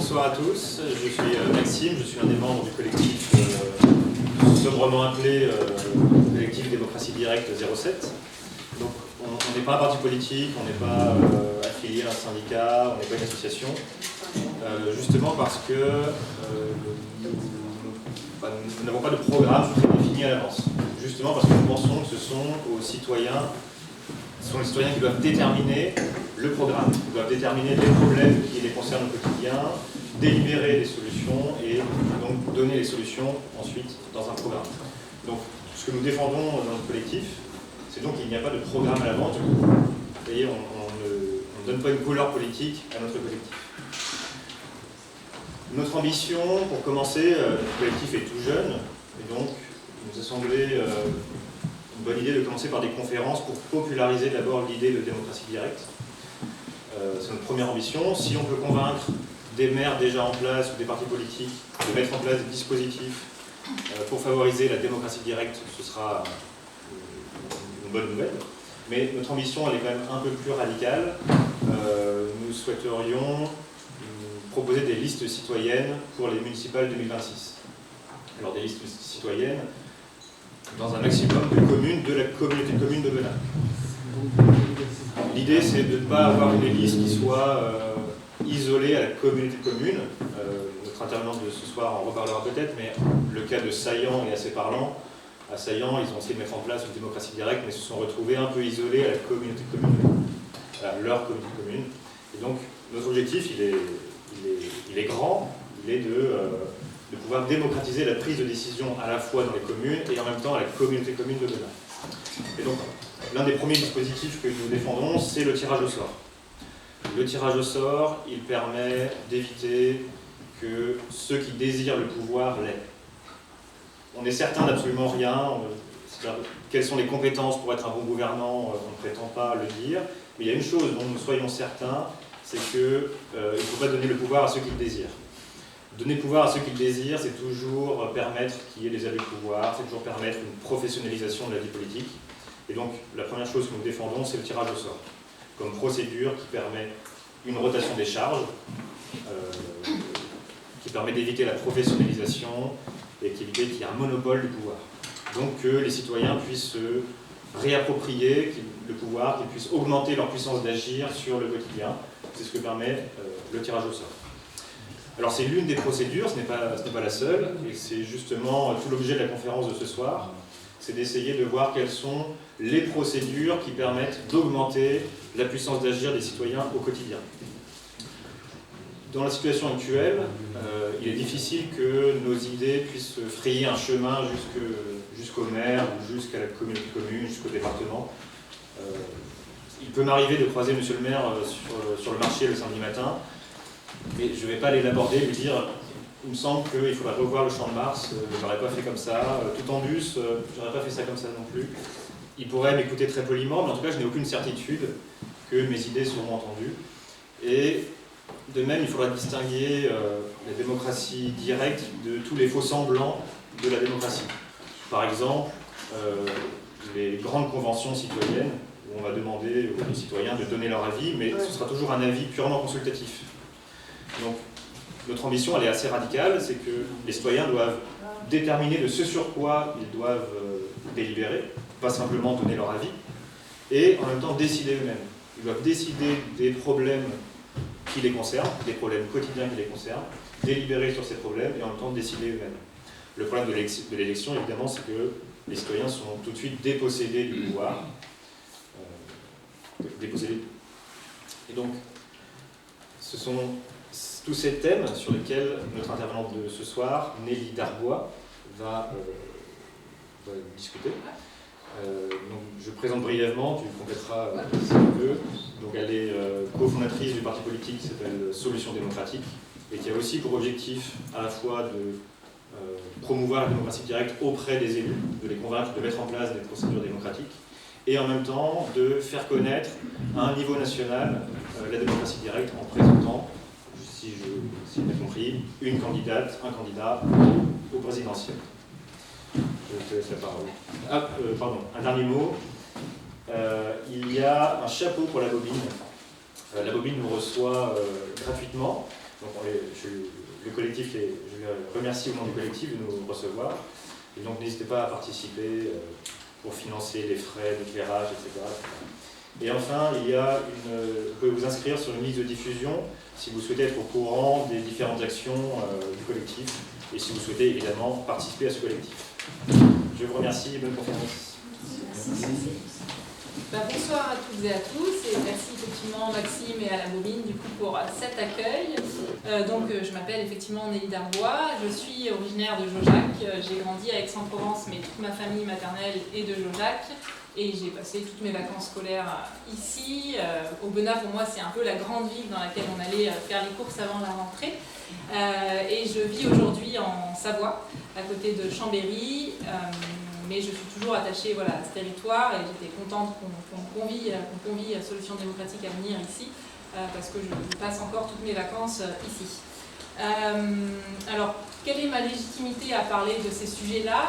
Bonsoir à tous, je suis Maxime, je suis un des membres du collectif sobrement appelé collectif Démocratie Directe 07. Donc on n'est pas un parti politique, on n'est pas affilié à un syndicat, on n'est pas une association, justement parce que nous n'avons pas de programme défini à l'avance. Justement parce que nous pensons que ce sont les citoyens qui doivent déterminer le programme, qui doivent déterminer les problèmes qui les concernent au quotidien, délibérer des solutions et donc donner les solutions ensuite dans un programme. Donc ce que nous défendons dans notre collectif, c'est donc qu'il n'y a pas de programme à l'avance. Vous voyez, on ne donne pas une couleur politique à notre collectif. Notre ambition, pour commencer, notre collectif est tout jeune, et donc il nous a semblé une bonne idée de commencer par des conférences pour populariser d'abord l'idée de démocratie directe. C'est notre première ambition. Si on peut convaincre des maires déjà en place ou des partis politiques de mettre en place des dispositifs pour favoriser la démocratie directe, ce sera une bonne nouvelle. Mais notre ambition, elle est quand même un peu plus radicale. Nous souhaiterions proposer des listes citoyennes pour les municipales 2026. Alors des listes citoyennes dans un maximum de communes de la communauté de communes de Benin. L'idée, c'est de ne pas avoir une liste qui soit isolée à la communauté de communes. Notre intervenant de ce soir en reparlera peut-être, mais le cas de Saillant est assez parlant. À Saillant, ils ont essayé de mettre en place une démocratie directe, mais se sont retrouvés un peu isolés à la communauté de communes, à leur communauté de communes. Et donc, notre objectif, il est grand, il est de pouvoir démocratiser la prise de décision à la fois dans les communes et en même temps à la communauté de communes de Benin. Et donc, l'un des premiers dispositifs que nous défendons, c'est le tirage au sort. Le tirage au sort, il permet d'éviter que ceux qui désirent le pouvoir l'aient. On est certain d'absolument rien. Quelles sont les compétences pour être un bon gouvernant, on ne prétend pas le dire. Mais il y a une chose dont nous soyons certains, c'est qu'il ne faut pas donner le pouvoir à ceux qui le désirent. Donner le pouvoir à ceux qui le désirent, c'est toujours permettre qu'il y ait des abus de pouvoir, c'est toujours permettre une professionnalisation de la vie politique. Et donc, la première chose que nous défendons, c'est le tirage au sort, comme procédure qui permet une rotation des charges, qui permet d'éviter la professionnalisation et qui évite qu'il y ait un monopole du pouvoir. Donc que les citoyens puissent se réapproprier le pouvoir, qu'ils puissent augmenter leur puissance d'agir sur le quotidien. C'est ce que permet le tirage au sort. Alors c'est l'une des procédures, ce n'est pas la seule, et c'est justement tout l'objet de la conférence de ce soir, c'est d'essayer de voir quelles sont les procédures qui permettent d'augmenter la puissance d'agir des citoyens au quotidien. Dans la situation actuelle, il est difficile que nos idées puissent frayer un chemin jusqu'au maire, ou jusqu'à la communauté de communes, jusqu'au département. Il peut m'arriver de croiser monsieur le maire sur le marché le samedi matin, mais je ne vais pas aller l'aborder et lui dire il me semble qu'il faudrait revoir le Champ de Mars, je n'aurais pas fait comme ça, tout en bus, je n'aurais pas fait ça comme ça non plus. Il pourrait m'écouter très poliment, mais en tout cas je n'ai aucune certitude que mes idées seront entendues. Et de même, il faudra distinguer la démocratie directe de tous les faux semblants de la démocratie. Par exemple, les grandes conventions citoyennes, où on va demander aux citoyens de donner leur avis, mais ce sera toujours un avis purement consultatif. Donc, notre ambition, elle est assez radicale, c'est que les citoyens doivent déterminer de ce sur quoi ils doivent délibérer, pas simplement donner leur avis, et en même temps décider eux-mêmes. Ils doivent décider des problèmes qui les concernent, des problèmes quotidiens qui les concernent, délibérer sur ces problèmes et en même temps décider eux-mêmes. Le problème de l'élection, évidemment, c'est que les citoyens sont tout de suite dépossédés du pouvoir. Dépossédés. Et donc, ce sont tous ces thèmes sur lesquels notre intervenante de ce soir, Nelly Darbois, va discuter. Donc, je présente brièvement, tu compléteras si tu veux. Donc, elle est cofondatrice du parti politique qui s'appelle Solutions démocratiques et qui a aussi pour objectif à la fois de promouvoir la démocratie directe auprès des élus, de les convaincre de mettre en place des procédures démocratiques et en même temps de faire connaître à un niveau national la démocratie directe en présentant, si j'ai bien compris, une candidate, un candidat au présidentiel. Je te laisse la parole. Pardon, un dernier mot. Il y a un chapeau pour la bobine. La bobine nous reçoit gratuitement. Donc je le collectif, je les remercie au nom du collectif de nous recevoir. Et donc n'hésitez pas à participer pour financer les frais d'éclairage, etc. Et enfin, vous pouvez vous inscrire sur une liste de diffusion si vous souhaitez être au courant des différentes actions du collectif et si vous souhaitez évidemment participer à ce collectif. Je vous remercie et bonne conférence. Merci. Bonsoir à toutes et à tous et merci effectivement Maxime et à la Bobine du coup pour cet accueil. Je m'appelle effectivement Nelly Darbois, je suis originaire de Jaujac, j'ai grandi à Aix-en-Provence mais toute ma famille maternelle est de Jaujac et j'ai passé toutes mes vacances scolaires ici. Aubenas pour moi c'est un peu la grande ville dans laquelle on allait faire les courses avant la rentrée et je vis aujourd'hui en Savoie à côté de Chambéry. Mais je suis toujours attachée à ce territoire et j'étais contente qu'on convie Solutions démocratiques à venir ici parce que je passe encore toutes mes vacances ici. Alors, quelle est ma légitimité à parler de ces sujets-là?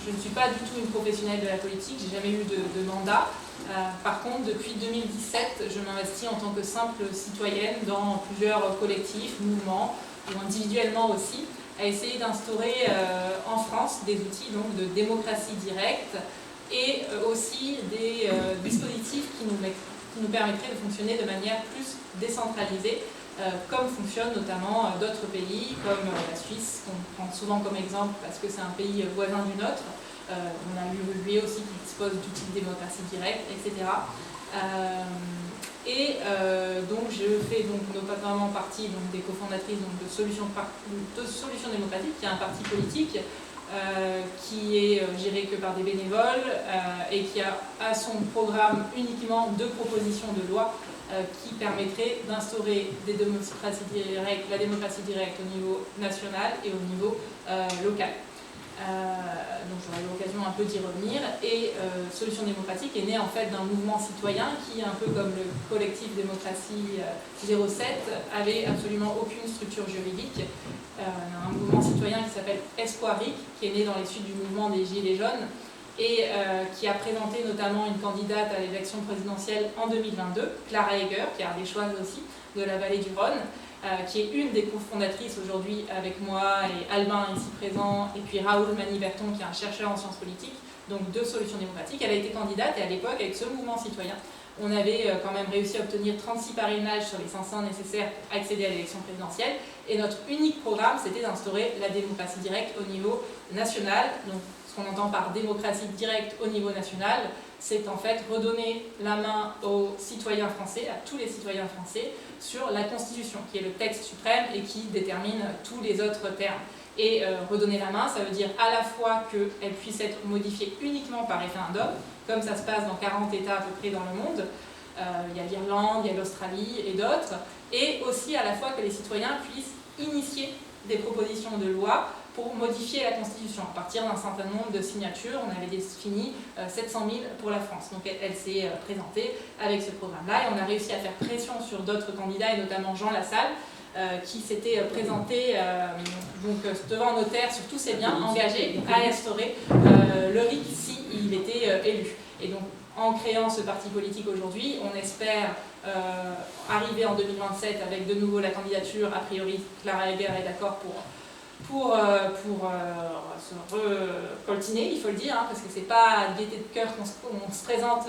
Je ne suis pas du tout une professionnelle de la politique, j'ai jamais eu de mandat. Par contre, depuis 2017, je m'investis en tant que simple citoyenne dans plusieurs collectifs, mouvements, ou individuellement aussi, à essayer d'instaurer en France des outils donc, de démocratie directe et aussi des dispositifs qui nous permettraient de fonctionner de manière plus décentralisée, comme fonctionnent notamment d'autres pays comme la Suisse, qu'on prend souvent comme exemple parce que c'est un pays voisin du nôtre. On a l'Uruguay aussi qui dispose d'outils de démocratie directe, etc. Donc je fais notamment partie des cofondatrices de Solutions démocratiques, qui est un parti politique qui est géré que par des bénévoles et qui a à son programme uniquement 2 propositions de loi qui permettraient d'instaurer la démocratie directe au niveau national et au niveau local. Donc j'aurai l'occasion un peu d'y revenir et Solutions démocratiques est né en fait d'un mouvement citoyen qui, un peu comme le collectif Démocratie 07, avait absolument aucune structure juridique. Un mouvement citoyen qui s'appelle Espoiric, qui est né dans les suites du mouvement des Gilets jaunes et qui a présenté notamment une candidate à l'élection présidentielle en 2022, Clara Heger, qui est ardéchoise aussi, de la vallée du Rhône, qui est une des cofondatrices aujourd'hui avec moi et Albin ici présent, et puis Raoul Maniverton qui est un chercheur en sciences politiques, donc de Solutions démocratiques. Elle a été candidate et à l'époque, avec ce mouvement citoyen, on avait quand même réussi à obtenir 36 parrainages sur les 500 nécessaires pour accéder à l'élection présidentielle. Et notre unique programme, c'était d'instaurer la démocratie directe au niveau national. Donc, ce qu'on entend par démocratie directe au niveau national, c'est en fait redonner la main aux citoyens français, à tous les citoyens français, sur la Constitution, qui est le texte suprême et qui détermine tous les autres termes. Et redonner la main, ça veut dire à la fois qu'elle puisse être modifiée uniquement par référendum, comme ça se passe dans 40 États à peu près dans le monde. Il y a l'Irlande, il y a l'Australie et d'autres. Et aussi à la fois que les citoyens puissent initier des propositions de loi pour modifier la Constitution. À partir d'un certain nombre de signatures, on avait défini 700 000 pour la France. Donc elle s'est présentée avec ce programme-là et on a réussi à faire pression sur d'autres candidats, et notamment Jean Lassalle, qui s'était présenté devant un notaire sur tous ses biens, engagé à instaurer le RIC s'il était élu. Et donc, en créant ce parti politique aujourd'hui, on espère arriver en 2027 avec de nouveau la candidature. A priori, Clara Heger est d'accord pour se recoltiner, il faut le dire, parce que c'est pas de gaieté de cœur qu'on se présente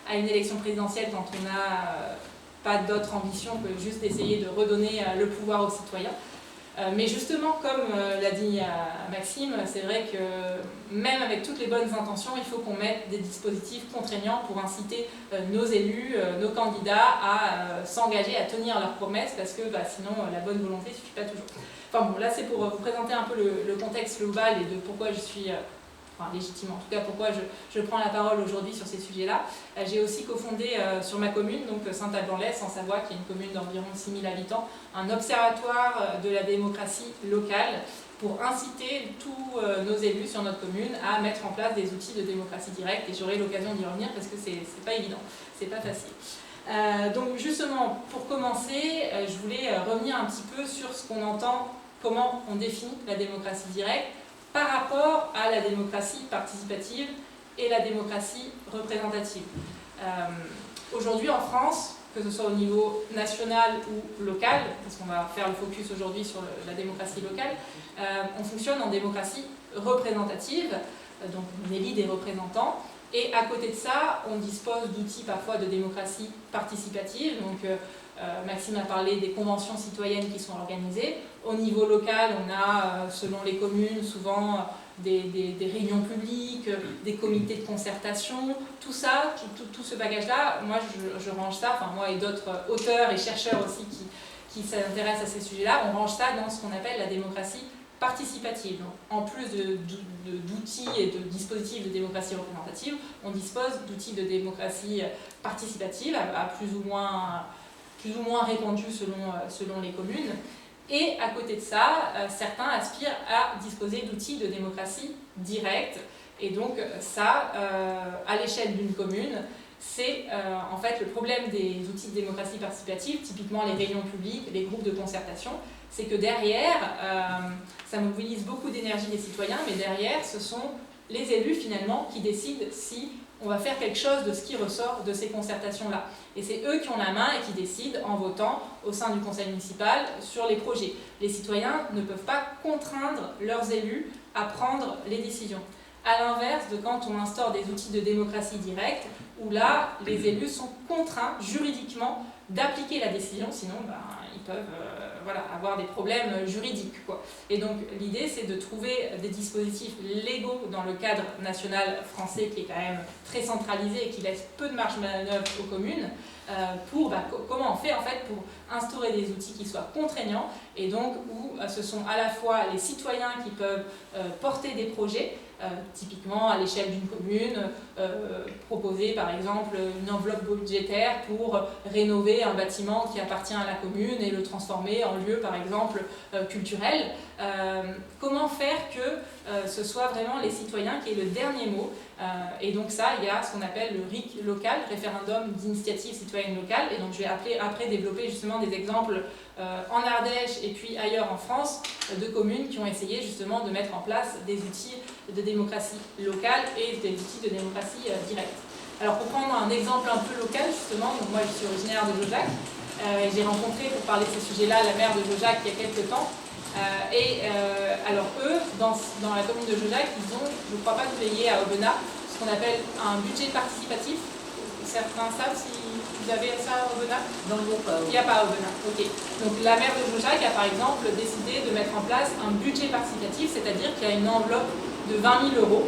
à une élection présidentielle quand on n'a pas d'autre ambition que juste d'essayer de redonner le pouvoir aux citoyens. Mais justement, comme l'a dit Maxime, c'est vrai que même avec toutes les bonnes intentions, il faut qu'on mette des dispositifs contraignants pour inciter nos élus, nos candidats à s'engager, à tenir leurs promesses, parce que sinon la bonne volonté ne suffit pas toujours. Enfin bon, là c'est pour vous présenter un peu le contexte global et de pourquoi je suis... légitime en tout cas, pourquoi je prends la parole aujourd'hui sur ces sujets-là. J'ai aussi cofondé sur ma commune, donc Saint-Alban-l'Est en Savoie, qui est une commune d'environ 6 000 habitants, un observatoire de la démocratie locale pour inciter tous nos élus sur notre commune à mettre en place des outils de démocratie directe, et j'aurai l'occasion d'y revenir parce que c'est pas évident, c'est pas facile. Donc justement, pour commencer, je voulais revenir un petit peu sur ce qu'on entend, comment on définit la démocratie directe, par rapport à la démocratie participative et la démocratie représentative. Aujourd'hui en France, que ce soit au niveau national ou local, parce qu'on va faire le focus aujourd'hui sur la démocratie locale, on fonctionne en démocratie représentative, donc on élit des représentants, et à côté de ça, on dispose d'outils parfois de démocratie participative, donc Maxime a parlé des conventions citoyennes qui sont organisées. Au niveau local, on a, selon les communes, souvent des réunions publiques, des comités de concertation, tout ça, tout ce bagage-là, moi je range ça, enfin moi et d'autres auteurs et chercheurs aussi qui s'intéressent à ces sujets-là, on range ça dans ce qu'on appelle la démocratie participative. Donc, en plus d'outils et de dispositifs de démocratie représentative, on dispose d'outils de démocratie participative à plus ou moins répandus selon les communes. Et à côté de ça, certains aspirent à disposer d'outils de démocratie directe. Et donc ça, à l'échelle d'une commune, c'est en fait le problème des outils de démocratie participative, typiquement les réunions publiques, les groupes de concertation, c'est que derrière, ça mobilise beaucoup d'énergie des citoyens, mais derrière, ce sont les élus finalement qui décident si on va faire quelque chose de ce qui ressort de ces concertations-là. Et c'est eux qui ont la main et qui décident en votant au sein du conseil municipal sur les projets. Les citoyens ne peuvent pas contraindre leurs élus à prendre les décisions. À l'inverse de quand on instaure des outils de démocratie directe, où là, les élus sont contraints juridiquement d'appliquer la décision, sinon ils peuvent avoir des problèmes juridiques, quoi. Et donc l'idée, c'est de trouver des dispositifs légaux dans le cadre national français, qui est quand même très centralisé et qui laisse peu de marge de manœuvre aux communes, pour comment on fait en fait pour instaurer des outils qui soient contraignants, et donc où ce sont à la fois les citoyens qui peuvent porter des projets, typiquement à l'échelle d'une commune, proposer par exemple une enveloppe budgétaire pour rénover un bâtiment qui appartient à la commune et le transformer en lieu par exemple culturel. Comment faire que ce soit vraiment les citoyens qui aient le dernier mot, et donc ça, il y a ce qu'on appelle le RIC local, référendum d'initiative citoyenne locale, et donc je vais après développer justement des exemples en Ardèche et puis ailleurs en France de communes qui ont essayé justement de mettre en place des outils de démocratie locale et des outils de démocratie directe. Alors pour prendre un exemple un peu local justement, donc moi je suis originaire de Jaujac, et j'ai rencontré pour parler de ces sujets-là la maire de Jaujac il y a quelques temps, alors eux, dans la commune de Jaujac, ils ont, je ne crois pas que vous l'ayez à Aubenas, ce qu'on appelle un budget participatif. Certains savent si vous avez ça à Aubenas? Dans le pas. Il n'y a pas à Aubenas, ok. Donc la maire de Jaujac a par exemple décidé de mettre en place un budget participatif, c'est-à-dire qu'il y a une enveloppe de 20 000 €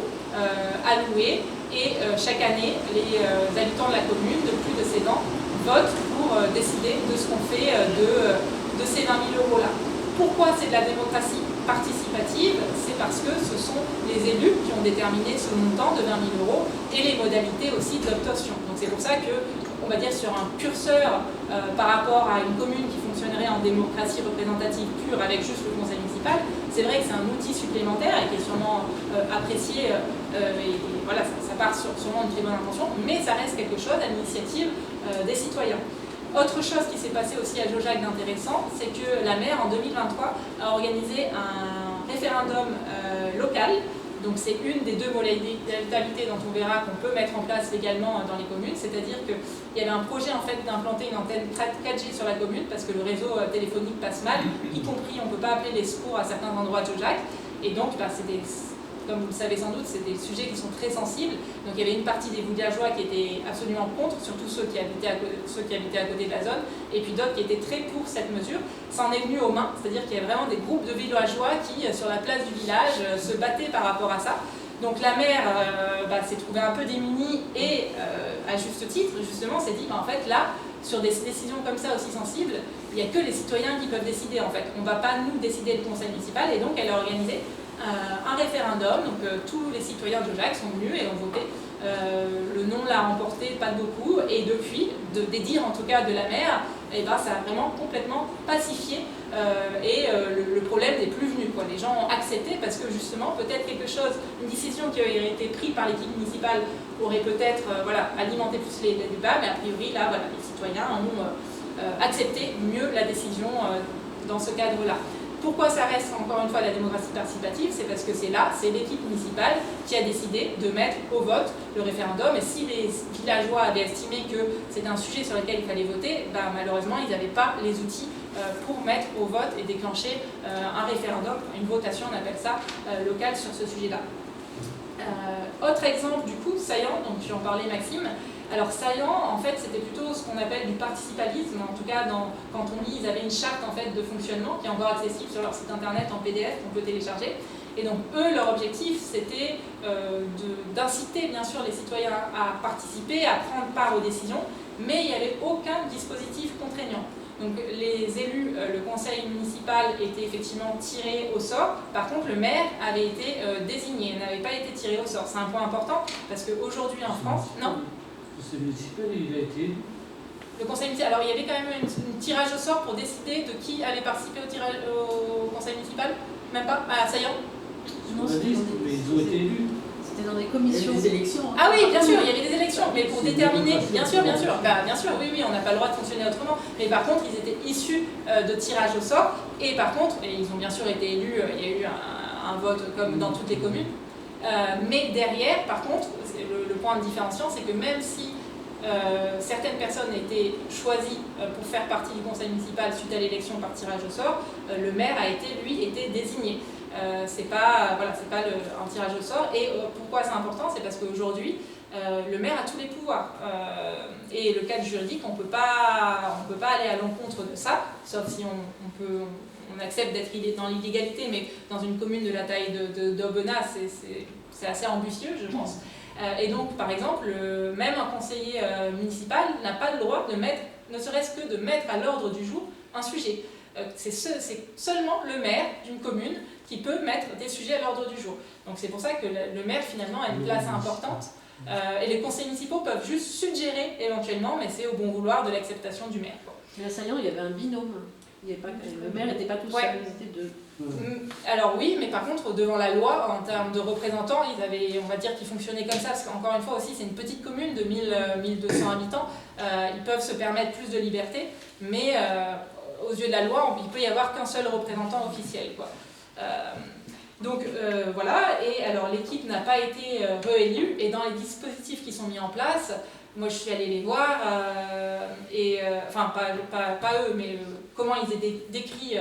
allouée, et chaque année, les habitants de la commune de plus de 16 ans votent pour décider de ce qu'on fait de ces 20 000 € là. Pourquoi c'est de la démocratie participative? C'est parce que ce sont les élus qui ont déterminé ce montant de 20 000 € et les modalités aussi de l'obtention. Donc c'est pour ça que, on va dire, sur un curseur par rapport à une commune qui fonctionnerait en démocratie représentative pure avec juste le conseil municipal, c'est vrai que c'est un outil supplémentaire et qui est sûrement apprécié, et voilà, ça part sûrement d'une très bonne intention, mais ça reste quelque chose à l'initiative des citoyens. Autre chose qui s'est passé aussi à Jaujac d'intéressant, c'est que la maire en 2023 a organisé un référendum local. Donc c'est une des deux modalités dont on verra qu'on peut mettre en place légalement dans les communes, c'est-à-dire qu'il y avait un projet en fait d'implanter une antenne 4G sur la commune parce que le réseau téléphonique passe mal, y compris on ne peut pas appeler les secours à certains endroits de Jaujac, et donc comme vous le savez sans doute, c'est des sujets qui sont très sensibles. Donc il y avait une partie des villageois qui étaient absolument contre, surtout ceux qui habitaient à côté de la zone, et puis d'autres qui étaient très pour cette mesure. Ça en est venu aux mains, c'est-à-dire qu'il y a vraiment des groupes de villageois qui, sur la place du village, se battaient par rapport à ça. Donc la maire s'est trouvée un peu démunie et, à juste titre, justement, s'est dit, en fait, là, sur des décisions comme ça aussi sensibles, il n'y a que les citoyens qui peuvent décider, en fait. On ne va pas nous décider le conseil municipal, et donc elle a organisé un référendum, donc tous les citoyens de Jaujac sont venus et ont voté. Le non l'a remporté pas beaucoup, et depuis, des dires en tout cas de la maire, ça a vraiment complètement pacifié, et le problème n'est plus venu, quoi. Les gens ont accepté parce que justement, peut-être une décision qui aurait été prise par l'équipe municipale aurait peut-être alimenté plus les débats, mais a priori là, les citoyens ont accepté mieux la décision dans ce cadre-là. Pourquoi ça reste encore une fois la démocratie participative? C'est parce que c'est l'équipe municipale qui a décidé de mettre au vote le référendum. Et si les villageois avaient estimé que c'était un sujet sur lequel il fallait voter, malheureusement ils n'avaient pas les outils pour mettre au vote et déclencher un référendum, une votation, on appelle ça, locale sur ce sujet-là. Autre exemple du coup, saillant, donc tu en parlais Maxime. Alors saillant, en fait, c'était plutôt ce qu'on appelle du participalisme. En tout cas, quand on lit, ils avaient une charte en fait de fonctionnement qui est encore accessible sur leur site internet en PDF qu'on peut télécharger. Et donc eux, leur objectif, c'était d'inciter bien sûr les citoyens à participer, à prendre part aux décisions, mais il n'y avait aucun dispositif contraignant. Donc les élus, le conseil municipal était effectivement tiré au sort. Par contre, le maire avait été désigné, n'avait pas été tiré au sort. C'est un point important parce qu'aujourd'hui en France, non. Le conseil municipal, il a été élu. Le conseil municipal, alors il y avait quand même un tirage au sort pour décider de qui allait participer au conseil municipal. Même pas. Ah, saillant. On a dit, mais ils ont été élus. C'était dans des commissions. Il y a des élections. Ah oui, bien sûr, il y avait des élections, mais pour déterminer, bien sûr, bien sûr, oui, on n'a pas le droit de fonctionner autrement, mais par contre, ils étaient issus de tirage au sort, et par contre, ils ont bien sûr été élus, il y a eu un vote comme dans toutes les communes, mais derrière, par contre, le point de différenciation, c'est que même si certaines personnes étaient choisies pour faire partie du conseil municipal suite à l'élection par tirage au sort, le maire a été, lui, désigné. C'est pas un tirage au sort. Et pourquoi c'est important? C'est parce qu'aujourd'hui, le maire a tous les pouvoirs. Et le cadre juridique, on peut pas aller à l'encontre de ça, sauf si on accepte d'être dans l'illégalité, mais dans une commune de la taille d'Aubenas, c'est assez ambitieux, je pense. Et donc, par exemple, même un conseiller municipal n'a pas le droit de mettre, ne serait-ce que de mettre à l'ordre du jour un sujet. C'est seulement le maire d'une commune qui peut mettre des sujets à l'ordre du jour. Donc c'est pour ça que le maire finalement a une place importante. Et les conseils municipaux peuvent juste suggérer éventuellement, mais c'est au bon vouloir de l'acceptation du maire. Mais à Saillant, il y avait un binôme. Le maire n'était pas tout seul, ils étaient deux. Alors oui, mais par contre, devant la loi, en termes de représentants, on va dire qu'ils fonctionnaient comme ça, parce qu'encore une fois aussi, c'est une petite commune de 1200 habitants, ils peuvent se permettre plus de liberté, mais aux yeux de la loi, il peut y avoir qu'un seul représentant officiel, quoi. Donc voilà, et alors l'équipe n'a pas été réélue, et dans les dispositifs qui sont mis en place, moi je suis allée les voir, enfin pas eux, mais comment ils étaient décrits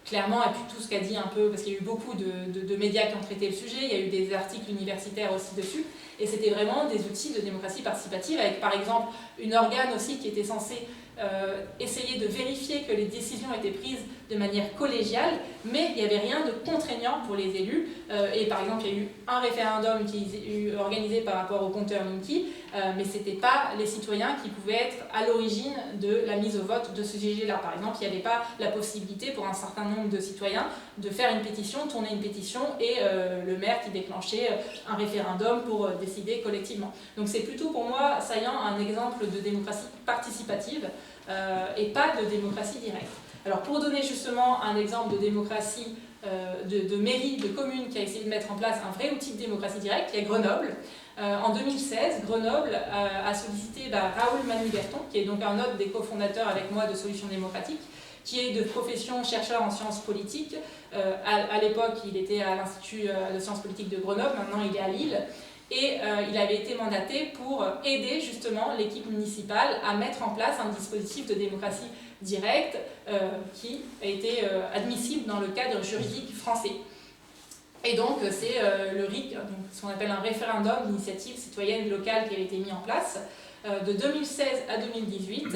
clairement, et puis tout ce qu'a dit un peu, parce qu'il y a eu beaucoup de médias qui ont traité le sujet, il y a eu des articles universitaires aussi dessus, et c'était vraiment des outils de démocratie participative, avec par exemple une organe aussi qui était censée essayer de vérifier que les décisions étaient prises de manière collégiale, mais il n'y avait rien de contraignant pour les élus. Et par exemple, il y a eu un référendum qui est organisé par rapport au compteur Linky, mais ce n'était pas les citoyens qui pouvaient être à l'origine de la mise au vote de ce sujet-là. Par exemple, il n'y avait pas la possibilité pour un certain nombre de citoyens de faire une pétition, tourner une pétition, et le maire qui déclenchait un référendum pour décider collectivement. Donc c'est plutôt pour moi, saillant, un exemple de démocratie participative, et pas de démocratie directe. Alors pour donner justement un exemple de démocratie, de mairie, de commune qui a essayé de mettre en place un vrai outil de démocratie directe, il y a Grenoble. En 2016, Grenoble a sollicité Raoul Manu-Berton, qui est donc un autre des cofondateurs avec moi de Solutions démocratiques, qui est de profession chercheur en sciences politiques. À l'époque, il était à l'Institut de sciences politiques de Grenoble, maintenant il est à Lille. Et il avait été mandaté pour aider justement l'équipe municipale à mettre en place un dispositif de démocratie directe qui a été admissible dans le cadre juridique français. Et donc c'est le RIC, donc, ce qu'on appelle un référendum d'initiative citoyenne locale qui avait été mis en place. De 2016 à 2018,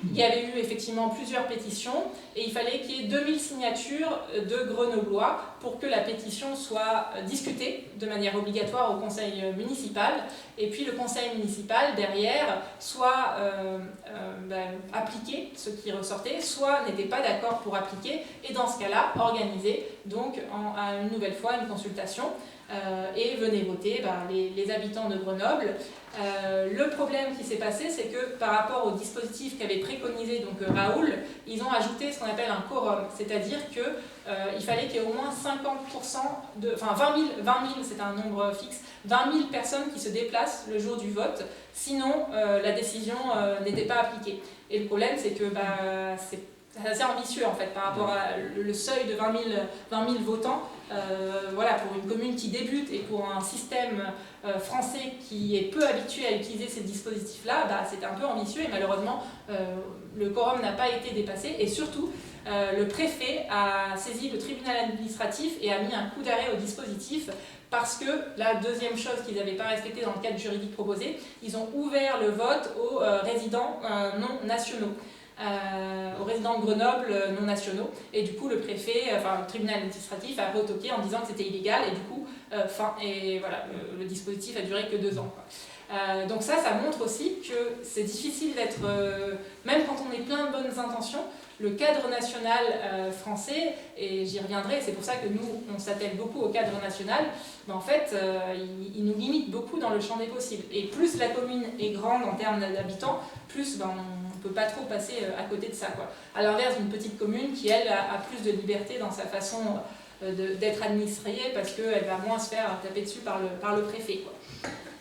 il y avait eu effectivement plusieurs pétitions et il fallait qu'il y ait 2000 signatures de Grenoblois pour que la pétition soit discutée de manière obligatoire au conseil municipal, et puis le conseil municipal derrière soit appliquer ce qui ressortait, soit n'était pas d'accord pour appliquer, et dans ce cas-là organiser donc une nouvelle fois une consultation. Et venaient voter les habitants de Grenoble. Le problème qui s'est passé, c'est que par rapport au dispositif qu'avait préconisé donc, Raoul, ils ont ajouté ce qu'on appelle un quorum, c'est-à-dire qu'il fallait qu'il y ait au moins 50%, enfin 20 000, c'est un nombre fixe, 20 000 personnes qui se déplacent le jour du vote, sinon la décision n'était pas appliquée. Et le problème, c'est que c'est assez ambitieux en fait par rapport à le seuil de 20 000 votants. Voilà, pour une commune qui débute et pour un système français qui est peu habitué à utiliser ces dispositifs-là, bah, c'était un peu ambitieux et malheureusement le quorum n'a pas été dépassé et surtout le préfet a saisi le tribunal administratif et a mis un coup d'arrêt au dispositif parce que la deuxième chose qu'ils n'avaient pas respectée dans le cadre juridique proposé, ils ont ouvert le vote aux résidents non nationaux. Aux résidents de Grenoble non nationaux et du coup le préfet, enfin le tribunal administratif a retoqué en disant que c'était illégal et du coup et voilà, le dispositif a duré que 2 ans quoi. Donc ça montre aussi que c'est difficile d'être, même quand on est plein de bonnes intentions, le cadre national français, et j'y reviendrai, c'est pour ça que nous on s'attelle beaucoup au cadre national, mais en fait il nous limite beaucoup dans le champ des possibles et plus la commune est grande en termes d'habitants, plus on ne peut pas trop passer à côté de ça quoi. À l'inverse d'une petite commune qui elle a plus de liberté dans sa façon d'être administrée parce qu'elle va moins se faire taper dessus par le préfet quoi.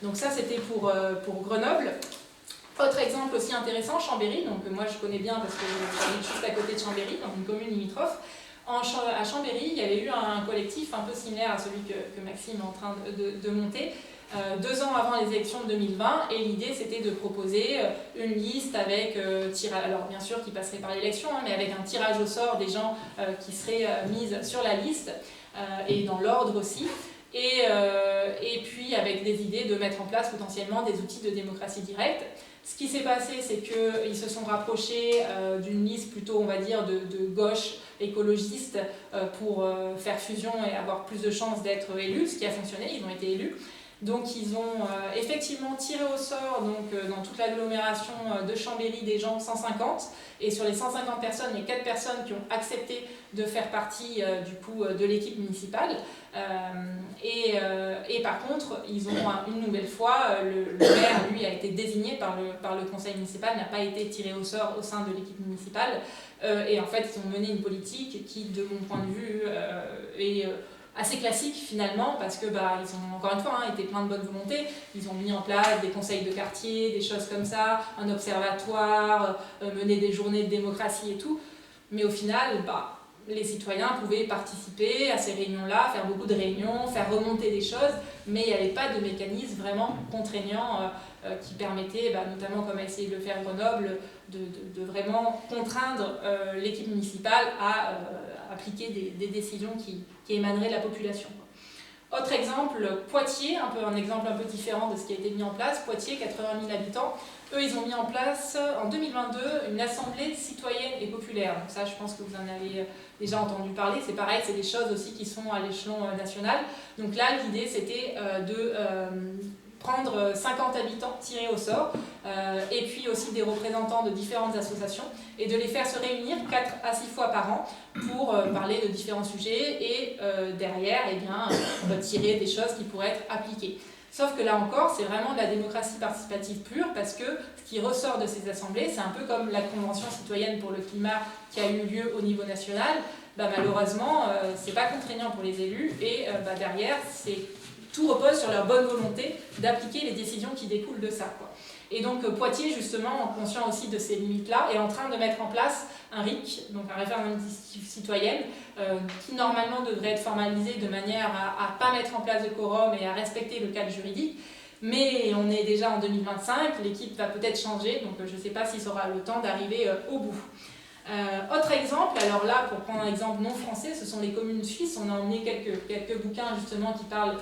Donc ça c'était pour Grenoble. Autre exemple aussi intéressant, Chambéry, donc moi je connais bien parce que j'habite juste à côté de Chambéry, dans une commune limitrophe. À Chambéry, il y avait eu un collectif un peu similaire à celui que Maxime est en train de monter, 2 ans avant les élections de 2020, et l'idée c'était de proposer une liste avec alors bien sûr qui passerait par l'élection, mais avec un tirage au sort des gens qui seraient mis sur la liste, et dans l'ordre aussi. Et puis avec des idées de mettre en place potentiellement des outils de démocratie directe. Ce qui s'est passé, c'est qu'ils se sont rapprochés d'une liste plutôt, on va dire, de gauche écologiste pour faire fusion et avoir plus de chances d'être élus, ce qui a fonctionné, ils ont été élus. Donc ils ont effectivement tiré au sort dans toute l'agglomération de Chambéry des gens 150, et sur les 150 personnes, il y a 4 personnes qui ont accepté de faire partie du coup de l'équipe municipale. Et par contre, ils ont une nouvelle fois, le maire lui a été désigné par le conseil municipal, n'a pas été tiré au sort au sein de l'équipe municipale, et en fait ils ont mené une politique qui, de mon point de vue, est assez classique finalement, parce que ils ont encore une fois été plein de bonne volonté. Ils ont mis en place des conseils de quartier, des choses comme ça, un observatoire, mené des journées de démocratie et tout, mais au final les citoyens pouvaient participer à ces réunions-là, faire beaucoup de réunions, faire remonter des choses, mais il n'y avait pas de mécanisme vraiment contraignant qui permettait, notamment comme a essayé de le faire Grenoble, de vraiment contraindre l'équipe municipale à appliquer des décisions qui émaneraient de la population. Autre exemple, Poitiers, un exemple un peu différent de ce qui a été mis en place. Poitiers, 80 000 habitants. Eux, ils ont mis en place en 2022 une assemblée citoyenne et populaire. Donc ça, je pense que vous en avez déjà entendu parler. C'est pareil, c'est des choses aussi qui sont à l'échelon national. Donc là, l'idée, c'était de prendre 50 habitants tirés au sort, et puis aussi des représentants de différentes associations, et de les faire se réunir 4 à 6 fois par an pour parler de différents sujets, et derrière, tirer des choses qui pourraient être appliquées. Sauf que là encore, c'est vraiment de la démocratie participative pure, parce que ce qui ressort de ces assemblées, c'est un peu comme la Convention citoyenne pour le climat qui a eu lieu au niveau national. Malheureusement, c'est pas contraignant pour les élus, et derrière, tout repose sur leur bonne volonté d'appliquer les décisions qui découlent de ça, quoi. Et donc Poitiers, justement, conscient aussi de ces limites-là, est en train de mettre en place un RIC, donc un référendum d'initiative citoyenne, qui normalement devrait être formalisé de manière à ne pas mettre en place de quorum et à respecter le cadre juridique. Mais on est déjà en 2025, l'équipe va peut-être changer, donc je ne sais pas si ça aura le temps d'arriver au bout. Autre exemple, alors là, pour prendre un exemple non français, ce sont les communes suisses. On a emmené quelques bouquins justement qui parlent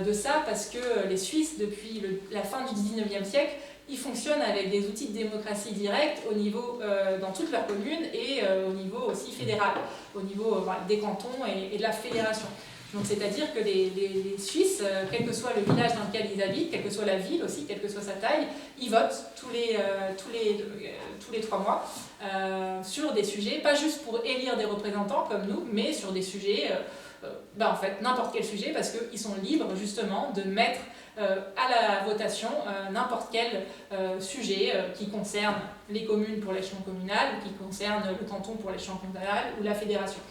de ça, parce que les Suisses, depuis la fin du 19e siècle, ils fonctionnent avec des outils de démocratie directe au niveau, dans toutes leurs communes, et au niveau aussi fédéral, au niveau des cantons et de la fédération. Donc c'est-à-dire que les Suisses, quel que soit le village dans lequel ils habitent, quelle que soit la ville aussi, quelle que soit sa taille, ils votent tous les 3 mois sur des sujets, pas juste pour élire des représentants comme nous, mais sur des sujets, en fait n'importe quel sujet, parce qu'ils sont libres justement de mettre à la votation n'importe quel sujet qui concerne les communes pour l'échelon communal, ou qui concerne le canton pour l'échelon communal, ou la fédération.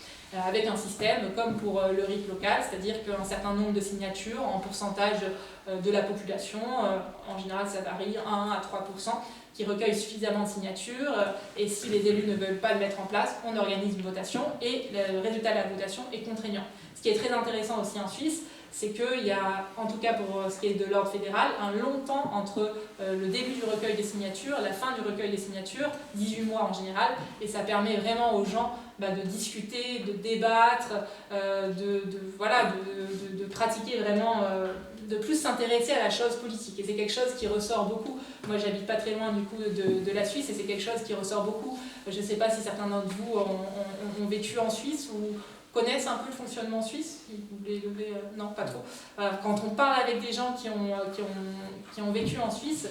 Avec un système comme pour le RIC local, c'est-à-dire qu'un certain nombre de signatures en pourcentage de la population, en général ça varie 1 à 3%, qui recueille suffisamment de signatures, et si les élus ne veulent pas le mettre en place, on organise une votation, et le résultat de la votation est contraignant. Ce qui est très intéressant aussi en Suisse, c'est qu'il y a, en tout cas pour ce qui est de l'ordre fédéral, un long temps entre le début du recueil des signatures, la fin du recueil des signatures, 18 mois en général, et ça permet vraiment aux gens de discuter, de débattre, de pratiquer vraiment, de plus s'intéresser à la chose politique. Et c'est quelque chose qui ressort beaucoup. Moi, j'habite pas très loin du coup de la Suisse, et c'est quelque chose qui ressort beaucoup. Je ne sais pas si certains d'entre vous ont vécu en Suisse ou connaissent un peu le fonctionnement suisse. Vous voulez lever non, pas trop. Quand on parle avec des gens qui ont vécu en Suisse,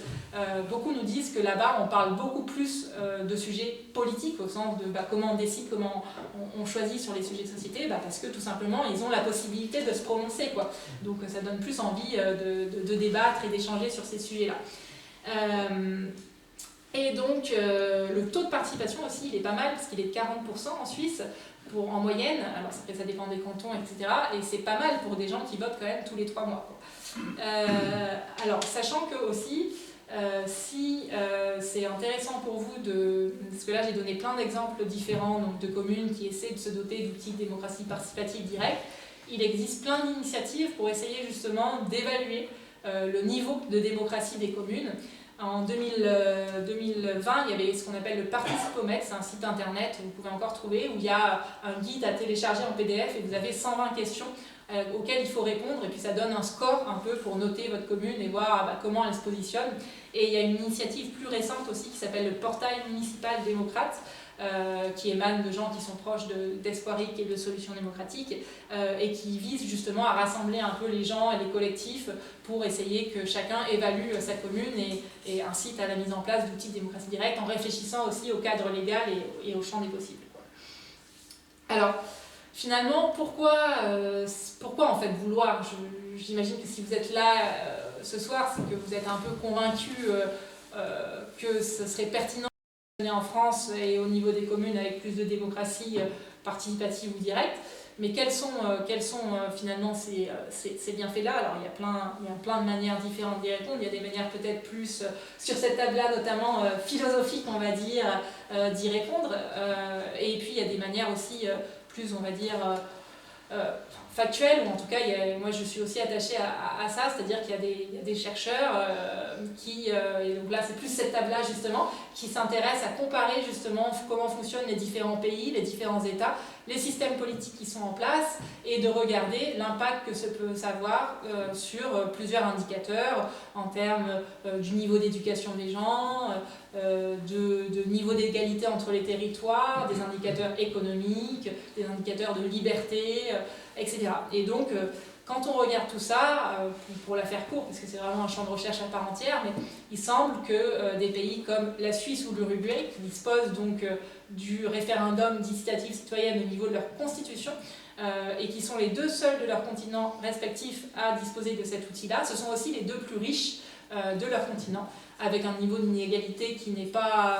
beaucoup nous disent que là-bas, on parle beaucoup plus de sujets politiques, au sens de comment on décide, comment on choisit sur les sujets de société, parce que tout simplement, ils ont la possibilité de se prononcer, quoi. Donc ça donne plus envie de débattre et d'échanger sur ces sujets-là. Et donc, le taux de participation aussi, il est pas mal, parce qu'il est de 40% en Suisse, en moyenne. Alors ça dépend des cantons, etc. Et c'est pas mal pour des gens qui votent quand même tous les 3 mois. Alors, sachant que aussi, si c'est intéressant pour vous parce que là j'ai donné plein d'exemples différents donc, de communes qui essaient de se doter d'outils de démocratie participative directe, il existe plein d'initiatives pour essayer justement d'évaluer le niveau de démocratie des communes. En 2020, il y avait ce qu'on appelle le Participomètre, c'est un site internet que vous pouvez encore trouver, où il y a un guide à télécharger en PDF et vous avez 120 questions auxquelles il faut répondre, et puis ça donne un score un peu pour noter votre commune et voir comment elle se positionne. Et il y a une initiative plus récente aussi qui s'appelle le Portail municipal démocrate, qui émane de gens qui sont proches d'Espoiric et de Solutions démocratiques, et qui vise justement à rassembler un peu les gens et les collectifs pour essayer que chacun évalue sa commune et incite à la mise en place d'outils de démocratie directe en réfléchissant aussi au cadre légal et au champ des possibles. Alors, finalement, pourquoi en fait vouloir j'imagine que si vous êtes là ce soir, c'est que vous êtes un peu convaincu que ce serait pertinent en France et au niveau des communes avec plus de démocratie participative ou directe, mais quels sont finalement ces bienfaits-là? Alors il y a plein de manières différentes d'y répondre. Il y a des manières peut-être plus sur cette table-là, notamment philosophiques, on va dire, d'y répondre, et puis il y a des manières aussi plus, on va dire, factuelle, ou en tout cas, moi je suis aussi attachée à ça, c'est-à-dire qu'il y a des chercheurs et donc là c'est plus cette table-là justement, qui s'intéressent à comparer justement comment fonctionnent les différents pays, les différents États, les systèmes politiques qui sont en place, et de regarder l'impact que ça peut avoir sur plusieurs indicateurs, en termes du niveau d'éducation des gens, de niveau d'égalité entre les territoires, des indicateurs économiques, des indicateurs de liberté, etc. Et donc, quand on regarde tout ça, pour la faire court, parce que c'est vraiment un champ de recherche à part entière, mais il semble que des pays comme la Suisse ou l'Uruguay, qui disposent donc du référendum d'initiative citoyenne au niveau de leur constitution, et qui sont les deux seuls de leur continent respectif à disposer de cet outil-là, ce sont aussi les deux plus riches de leur continent, avec un niveau d'inégalité qui n'est pas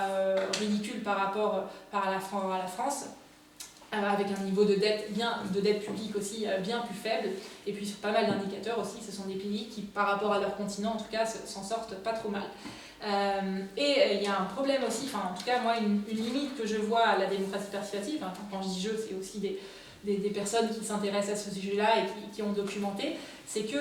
ridicule par rapport à la France, avec un niveau de dette publique aussi bien plus faible, et puis sur pas mal d'indicateurs aussi, ce sont des pays qui, par rapport à leur continent en tout cas, s'en sortent pas trop mal. Et il y a un problème aussi, enfin en tout cas moi une limite que je vois à la démocratie participative, quand je dis je, c'est aussi des personnes qui s'intéressent à ce sujet-là et qui ont documenté, c'est que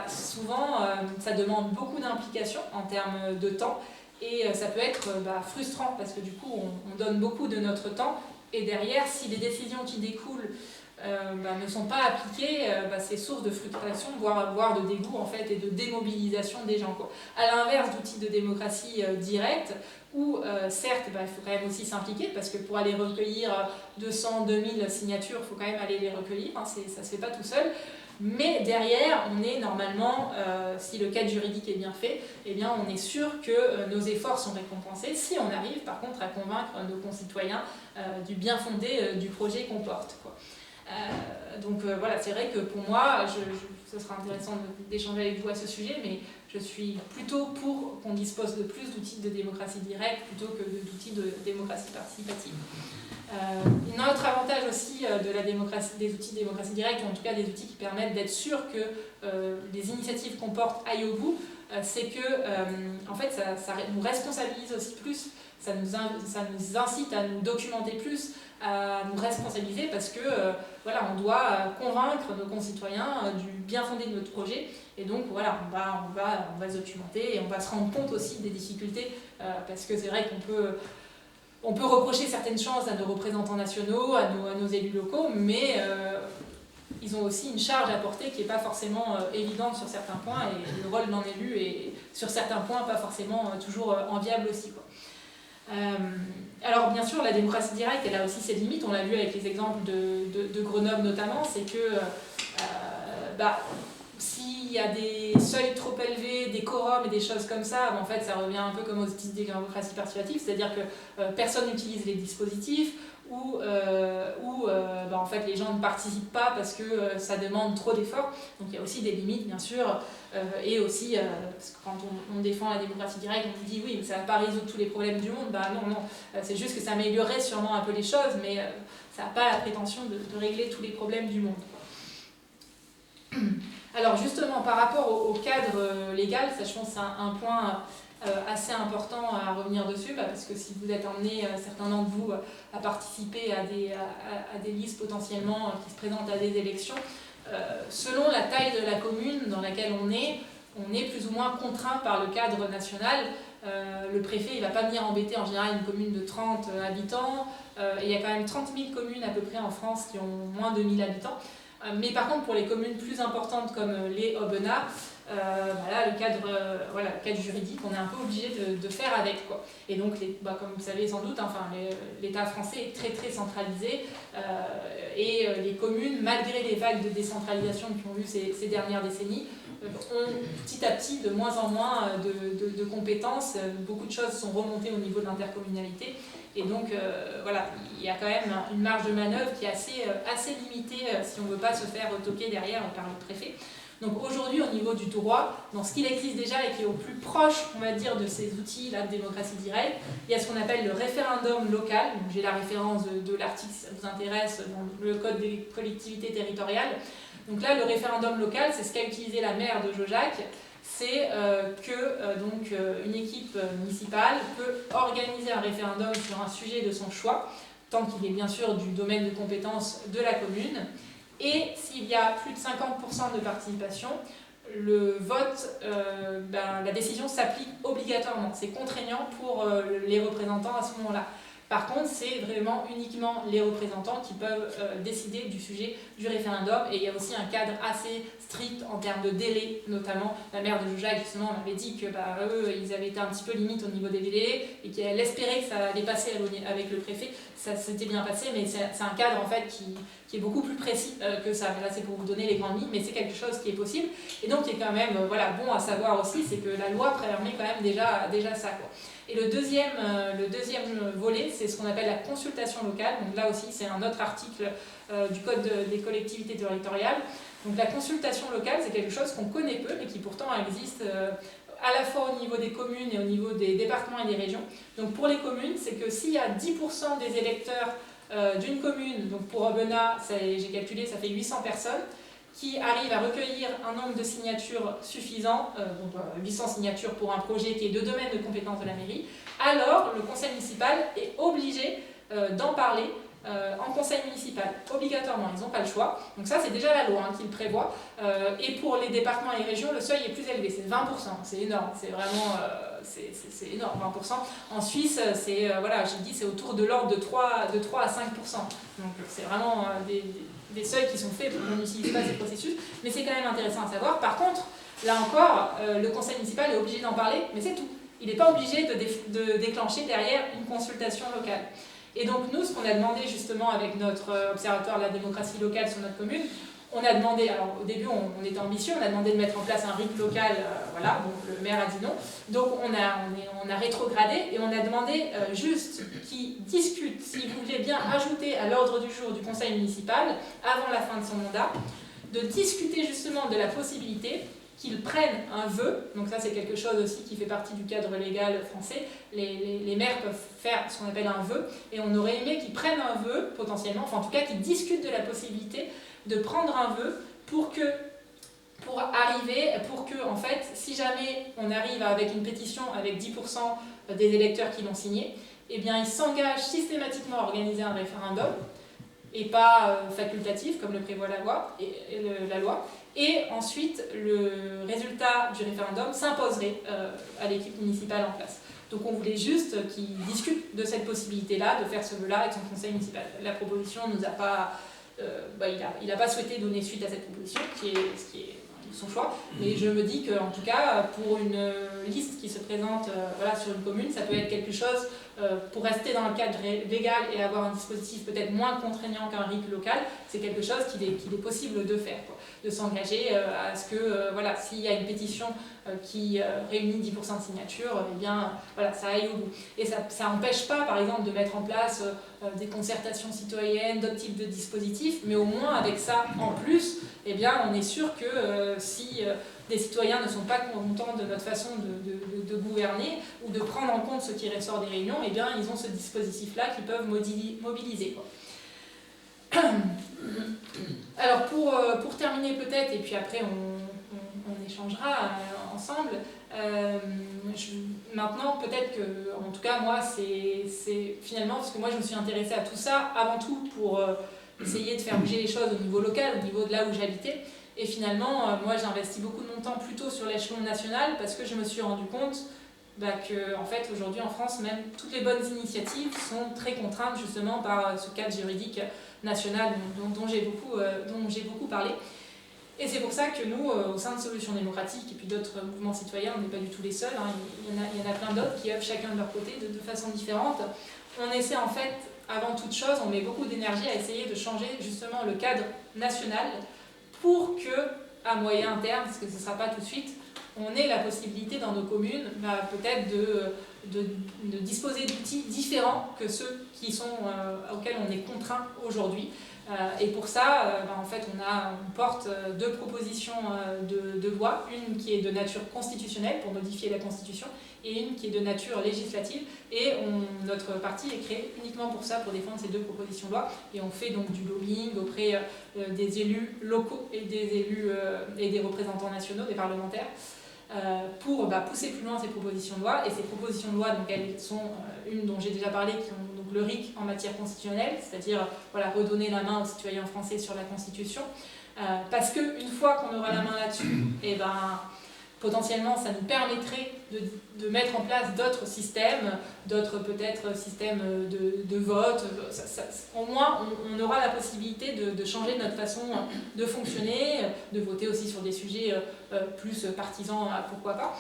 souvent ça demande beaucoup d'implication en termes de temps, et ça peut être frustrant parce que du coup on donne beaucoup de notre temps, et derrière, si les décisions qui découlent ne sont pas appliquées, c'est source de frustration, voire de dégoût en fait, et de démobilisation des gens, quoi. À l'inverse d'outils de démocratie directe, où certes, il faut quand même aussi s'impliquer, parce que pour aller recueillir 200, 2000 signatures, il faut quand même aller les recueillir, ça ne se fait pas tout seul. Mais derrière, on est normalement, si le cadre juridique est bien fait, eh bien on est sûr que nos efforts sont récompensés, si on arrive par contre à convaincre nos concitoyens du bien fondé du projet qu'on porte, quoi. Donc voilà, c'est vrai que pour moi, ce sera intéressant d'échanger avec vous à ce sujet, mais je suis plutôt pour qu'on dispose de plus d'outils de démocratie directe plutôt que d'outils de démocratie participative. Un autre avantage aussi des outils de démocratie directe, ou en tout cas des outils qui permettent d'être sûr que les initiatives qu'on porte aillent au bout, c'est que en fait, ça nous responsabilise aussi plus, ça nous incite à nous documenter plus, à nous responsabiliser parce que voilà, on doit convaincre nos concitoyens du bien fondé de notre projet, et donc voilà, on va se documenter et on va se rendre compte aussi des difficultés, parce que c'est vrai on peut reprocher certaines choses à nos représentants nationaux, à nos élus locaux, mais ils ont aussi une charge à porter qui n'est pas forcément évidente sur certains points, et le rôle d'un élu est sur certains points pas forcément toujours enviable aussi, quoi. Alors bien sûr, la démocratie directe, elle a aussi ses limites, on l'a vu avec les exemples de Grenoble notamment, c'est que s'il y a des seuils trop élevés, des quorums et des choses comme ça, en fait ça revient un peu comme aux outils de démocratie participative, c'est-à-dire que personne n'utilise les dispositifs, ou en fait les gens ne participent pas parce que ça demande trop d'efforts. Donc il y a aussi des limites bien sûr, et aussi parce que quand on défend la démocratie directe, on dit oui mais ça ne va pas résoudre tous les problèmes du monde. Non, c'est juste que ça améliorerait sûrement un peu les choses, mais ça n'a pas la prétention de régler tous les problèmes du monde. Alors justement par rapport au cadre légal, ça je pense c'est un point assez important à revenir dessus, parce que si vous êtes emmenés, certains d'entre vous, à participer à des listes potentiellement qui se présentent à des élections, selon la taille de la commune dans laquelle on est plus ou moins contraint par le cadre national. Le préfet il ne va pas venir embêter en général une commune de 30 habitants, et il y a quand même 30 000 communes à peu près en France qui ont moins de 1000 habitants. Mais par contre pour les communes plus importantes comme les Aubenas, le cadre juridique, on est un peu obligé de faire avec, quoi. Et donc, comme vous savez sans doute, l'État français est très très centralisé, et les communes, malgré les vagues de décentralisation qui ont eu ces dernières décennies, ont petit à petit de moins en moins de compétences. Beaucoup de choses sont remontées au niveau de l'intercommunalité, et donc il y a quand même une marge de manœuvre qui est assez limitée si on ne veut pas se faire toquer derrière par le préfet. Donc aujourd'hui, au niveau du droit, dans ce qu'il existe déjà et qui est au plus proche, on va dire, de ces outils-là de démocratie directe, il y a ce qu'on appelle le référendum local. Donc j'ai la référence de l'article, si ça vous intéresse, dans le Code des collectivités territoriales. Donc là, le référendum local, c'est ce qu'a utilisé la maire de Jaujac, c'est une équipe municipale peut organiser un référendum sur un sujet de son choix, tant qu'il est bien sûr du domaine de compétence de la commune. Et s'il y a plus de 50% de participation, le vote, la décision s'applique obligatoirement. C'est contraignant pour les représentants à ce moment-là. Par contre, c'est vraiment uniquement les représentants qui peuvent décider du sujet du référendum, et il y a aussi un cadre assez strict en termes de délai, notamment la maire de Jaujac justement m'avait dit que eux, ils avaient été un petit peu limite au niveau des délais et qu'elle espérait que ça allait passer avec le préfet. Ça s'était bien passé, mais c'est un cadre en fait qui est beaucoup plus précis que ça. Mais là, c'est pour vous donner les grandes lignes, mais c'est quelque chose qui est possible, et donc qui est quand même bon à savoir aussi, c'est que la loi permet quand même déjà ça, quoi. Et le deuxième volet, c'est ce qu'on appelle la consultation locale. Donc là aussi, c'est un autre article du Code des collectivités territoriales. Donc la consultation locale, c'est quelque chose qu'on connaît peu, mais qui pourtant existe à la fois au niveau des communes et au niveau des départements et des régions. Donc pour les communes, c'est que s'il y a 10% des électeurs d'une commune, donc pour Aubenas, j'ai calculé, ça fait 800 personnes, qui arrivent à recueillir un nombre de signatures suffisant, 800 signatures pour un projet qui est de domaine de compétence de la mairie, alors le conseil municipal est obligé d'en parler en conseil municipal, obligatoirement, ils n'ont pas le choix. Donc ça, c'est déjà la loi qui le prévoit. Et pour les départements et les régions, le seuil est plus élevé, c'est 20%, c'est énorme, c'est vraiment c'est énorme, 20%. En Suisse, c'est autour de l'ordre de 3 à 5%. Donc c'est vraiment des seuils qui sont faits pour qu'on n'utilise pas ces processus, mais c'est quand même intéressant à savoir. Par contre, là encore, le conseil municipal est obligé d'en parler, mais c'est tout. Il n'est pas obligé de déclencher derrière une consultation locale. Et donc nous, ce qu'on a demandé justement avec notre observatoire de la démocratie locale sur notre commune, On a demandé, alors au début on était ambitieux, on a demandé de mettre en place un RIC local, voilà, donc le maire a dit non. Donc on a rétrogradé et on a demandé juste qu'ils discutent, si vous voulez bien ajouter à l'ordre du jour du conseil municipal, avant la fin de son mandat, de discuter justement de la possibilité qu'ils prennent un vœu, donc ça c'est quelque chose aussi qui fait partie du cadre légal français, les maires peuvent faire ce qu'on appelle un vœu, et on aurait aimé qu'ils prennent un vœu potentiellement, enfin en tout cas qu'ils discutent de la possibilité de prendre un vœu pour que en fait, si jamais on arrive avec une pétition avec 10% des électeurs qui l'ont signé, eh bien ils s'engagent systématiquement à organiser un référendum, et pas facultatif comme le prévoit la loi, et ensuite le résultat du référendum s'imposerait à l'équipe municipale en place. Donc on voulait juste qu'ils discutent de cette possibilité-là, de faire ce vœu-là avec son conseil municipal. La proposition nous a pas, il n'a pas souhaité donner suite à cette proposition, ce qui est son choix, mais je me dis qu'en tout cas, pour une liste qui se présente voilà, sur une commune, ça peut être quelque chose, pour rester dans le cadre légal et avoir un dispositif peut-être moins contraignant qu'un RIC local, c'est quelque chose qu'il est possible de faire, quoi. De s'engager à ce que, voilà, s'il y a une pétition qui réunit 10% de signatures, eh bien, voilà, ça aille au bout. Et ça n'empêche pas, par exemple, de mettre en place des concertations citoyennes, d'autres types de dispositifs, mais au moins avec ça en plus, eh bien, on est sûr que si des citoyens ne sont pas contents de notre façon de gouverner ou de prendre en compte ce qui ressort des réunions, eh bien, ils ont ce dispositif-là qu'ils peuvent mobiliser, quoi. Alors, pour terminer peut-être, et puis après on échangera ensemble, maintenant peut-être que, en tout cas moi, c'est finalement, parce que moi je me suis intéressée à tout ça avant tout pour essayer de faire bouger les choses au niveau local, au niveau de là où j'habitais. Et finalement, moi j'ai investi beaucoup de mon temps plutôt sur l'échelon national parce que je me suis rendu compte que, en fait, aujourd'hui en France, même toutes les bonnes initiatives sont très contraintes justement par ce cadre juridique national dont j'ai beaucoup parlé. Et c'est pour ça que nous, au sein de Solutions démocratiques et puis d'autres mouvements citoyens, on n'est pas du tout les seuls, hein, il y en a plein d'autres qui œuvrent chacun de leur côté de façon différente. On essaie en fait, avant toute chose, on met beaucoup d'énergie à essayer de changer justement le cadre national pour que, à moyen terme, parce que ce ne sera pas tout de suite, on ait la possibilité dans nos communes peut-être de disposer d'outils différents que ceux auxquels on est contraint aujourd'hui. Et pour ça, en fait, on porte deux propositions de loi, une qui est de nature constitutionnelle pour modifier la Constitution et une qui est de nature législative. Et notre parti est créé uniquement pour ça, pour défendre ces deux propositions de loi. Et on fait donc du lobbying auprès des élus locaux et des élus et des représentants nationaux, des parlementaires, pour pousser plus loin ces propositions de loi. Et ces propositions de loi, donc, elles sont une dont j'ai déjà parlé, qui ont donc le RIC en matière constitutionnelle, c'est-à-dire voilà, redonner la main aux citoyens français sur la Constitution. Parce qu'une fois qu'on aura la main là-dessus, et potentiellement ça nous permettrait de mettre en place d'autres systèmes, d'autres peut-être systèmes de vote. Au moins on aura la possibilité de changer notre façon de fonctionner, de voter aussi sur des sujets plus partisans, pourquoi pas.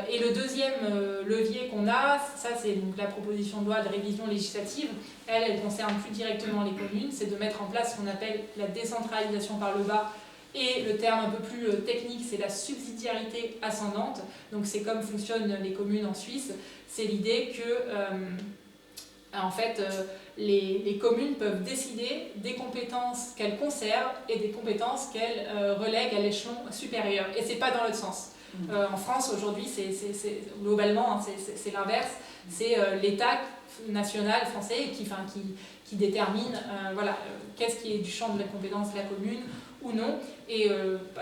Et le deuxième levier qu'on a, ça c'est donc la proposition de loi de révision législative, elle concerne plus directement les communes, c'est de mettre en place ce qu'on appelle la décentralisation par le bas. Et le terme un peu plus technique, c'est la subsidiarité ascendante. Donc c'est comme fonctionnent les communes en Suisse. C'est l'idée que en fait, les communes peuvent décider des compétences qu'elles conservent et des compétences qu'elles relèguent à l'échelon supérieur. Et c'est pas dans l'autre sens. En France, aujourd'hui, globalement, c'est l'inverse. C'est l'État national français qui détermine qu'est-ce qui est du champ de la compétence de la commune ou non. Et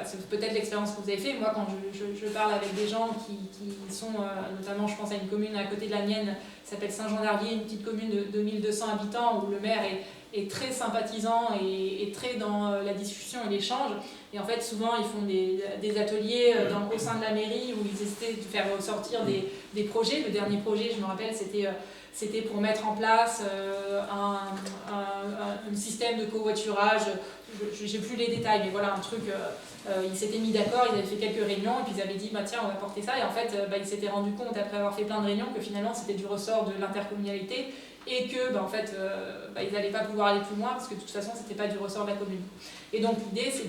c'est peut-être l'expérience que vous avez fait. Moi, quand je parle avec des gens qui sont, notamment je pense à une commune à côté de la mienne, qui s'appelle Saint-Jean-d'Arvier, une petite commune de 1200 habitants, où le maire est très sympathisant et très dans la discussion et l'échange. Et en fait, souvent, ils font des ateliers au sein de la mairie où ils essaient de faire ressortir des projets. Le dernier projet, je me rappelle, c'était pour mettre en place un système de covoiturage. Je n'ai plus les détails, mais voilà, un truc, ils s'étaient mis d'accord, ils avaient fait quelques réunions, et puis ils avaient dit, tiens, on va porter ça, et en fait, ils s'étaient rendu compte, après avoir fait plein de réunions, que finalement, c'était du ressort de l'intercommunalité, et que en fait, ils n'allaient pas pouvoir aller plus loin parce que de toute façon, ce n'était pas du ressort de la commune. Et donc l'idée, c'est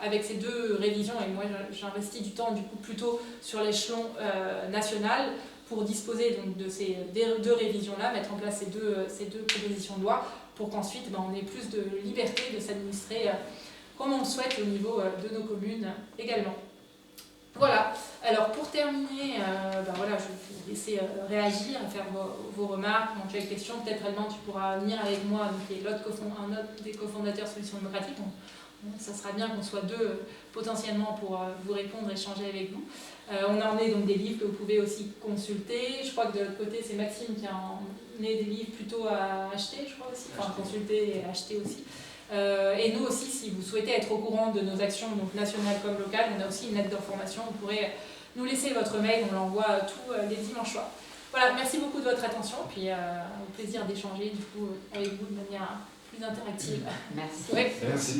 avec ces deux révisions, et moi j'investis du temps du coup plutôt sur l'échelon national pour disposer donc, de ces deux révisions-là, mettre en place ces deux propositions de loi pour qu'ensuite on ait plus de liberté de s'administrer comme on le souhaite au niveau de nos communes également. Voilà, alors pour terminer, je vais vous laisser réagir, faire vos remarques, éventuelles questions. Peut-être Alban, tu pourras venir avec moi, donc, qui est un autre des cofondateurs Solutions Démocratiques. Ça sera bien qu'on soit deux potentiellement pour vous répondre, échanger avec vous. On a emmené donc des livres que vous pouvez aussi consulter. Je crois que de l'autre côté, c'est Maxime qui a emmené des livres plutôt à acheter, je crois aussi, enfin consulter et acheter aussi. Et nous aussi, si vous souhaitez être au courant de nos actions donc nationales comme locales, on a aussi une lettre d'information. Vous pourrez nous laisser votre mail, on l'envoie tous les dimanches soirs. Voilà, merci beaucoup de votre attention, puis au plaisir d'échanger du coup avec vous de manière plus interactive. Merci. Ouais. Merci.